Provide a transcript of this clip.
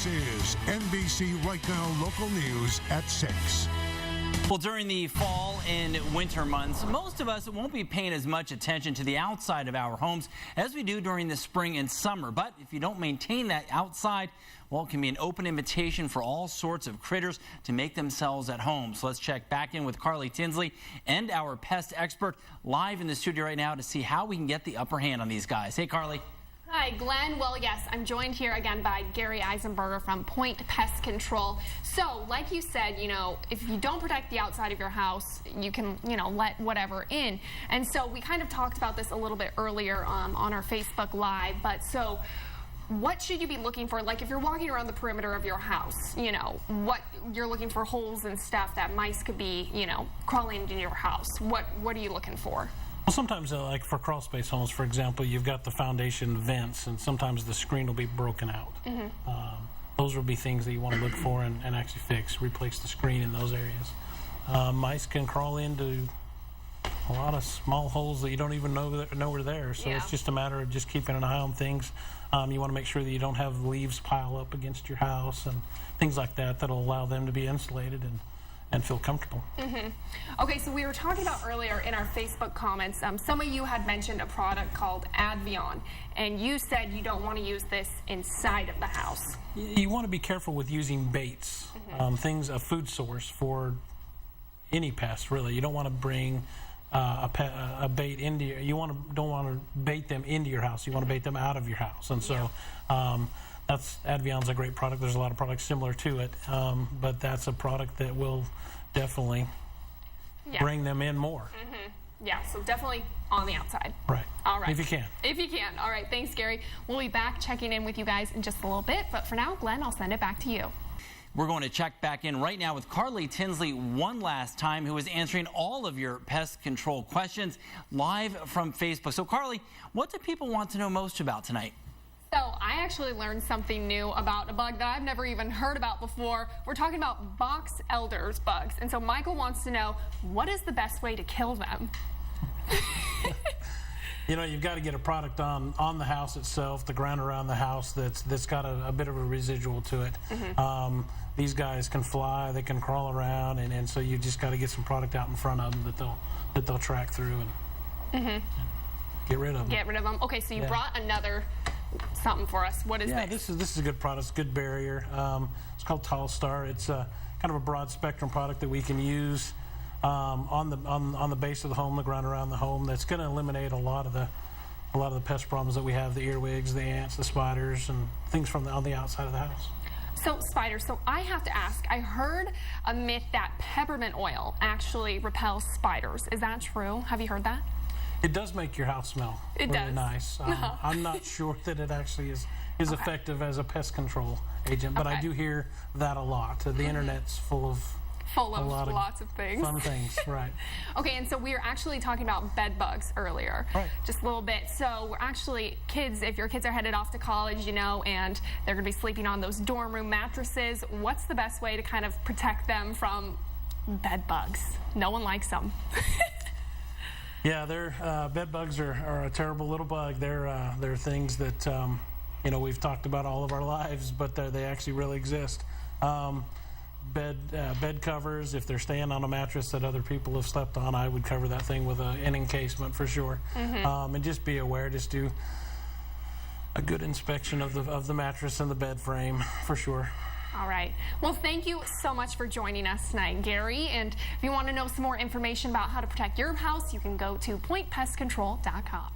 This is NBC Right Now Local News at 6. Well, during the fall and winter months, most of us won't be paying as much attention to the outside of our homes as we do during the spring and summer. But if you don't maintain that outside, well, it can be an open invitation for all sorts of critters to make themselves at home. So let's check back in with Carly Tinsley and our pest expert live in the studio right now to see how we can get the upper hand on these guys. Hey, Carly. Hi, Glenn. Well, yes, I'm joined here again by Gary Isenberger from Pest Control. So, like you said, if you don't protect the outside of your house, you can, let whatever in. And so we kind of talked about this a little bit earlier on our Facebook Live. But so, what should you be looking for? Like if you're walking around the perimeter of your house, what you're looking for, holes and stuff that mice could be, crawling into your house. What are you looking for? Well, sometimes, like for crawl space homes, for example, you've got the foundation vents, and sometimes the screen will be broken out. Those will be things that you want to look for and actually fix, replace the screen in those areas. Mice can crawl into a lot of small holes that you don't even know are there, so it's just a matter of just keeping an eye on things. You want to make sure that you don't have leaves pile up against your house and things like that that'll allow them to be insulated and feel comfortable. Okay, so we were talking about earlier in our Facebook comments, some of you had mentioned a product called Advion, and you said you don't want to use this inside of the house. You want to be careful with using baits, a food source for any pest, really. You don't want to bring a bait into don't want to bait them into your house. You want to bait them out of your house, and so Advion's a great product. There's a lot of products similar to it, but that's a product that will definitely bring them in more. Yeah, so definitely on the outside. Right. All right. If you can. If you can. All right. Thanks, Gary. We'll be back checking in with you guys in just a little bit, but for now, Glenn, I'll send it back to you. We're going to check back in right now with Carly Tinsley one last time, who is answering all of your pest control questions live from Facebook. So, Carly, what do people want to know most about tonight? So I actually learned something new about a bug that I've never even heard about before. We're talking about box elders bugs. And so Michael wants to know, what is the best way to kill them? You've got to get a product on the house itself, the ground around the house that's got a bit of a residual to it. These guys can fly, they can crawl around, and so you just got to get some product out in front of them that they'll track through and get rid of them. Get rid of them. Okay, so you brought another something for us. What is this? Yeah, this is a good product. It's a good barrier. It's called Tall Star. It's kind of a broad spectrum product that we can use on the base of the home, the ground around the home. That's going to eliminate a lot of the pest problems that we have: the earwigs, the ants, the spiders, and things on the outside of the house. So spiders. So I have to ask. I heard a myth that peppermint oil actually repels spiders. Is that true? Have you heard that? It does make your house smell really nice. I'm not sure that it actually is effective as a pest control agent, but I do hear that a lot. The internet's full of lots of things. Fun things, right. Okay, and so we were actually talking about bed bugs earlier, just a little bit. So we're actually, if your kids are headed off to college, and they're going to be sleeping on those dorm room mattresses, what's the best way to kind of protect them from bed bugs? No one likes them. Yeah, bed bugs are a terrible little bug. They're things that we've talked about all of our lives, but they actually really exist. Bed covers, if they're staying on a mattress that other people have slept on, I would cover that thing with an encasement for sure. And just be aware. Just do a good inspection of the mattress and the bed frame for sure. All right. Well, thank you so much for joining us tonight, Gary. And if you want to know some more information about how to protect your house, you can go to pointpestcontrol.com.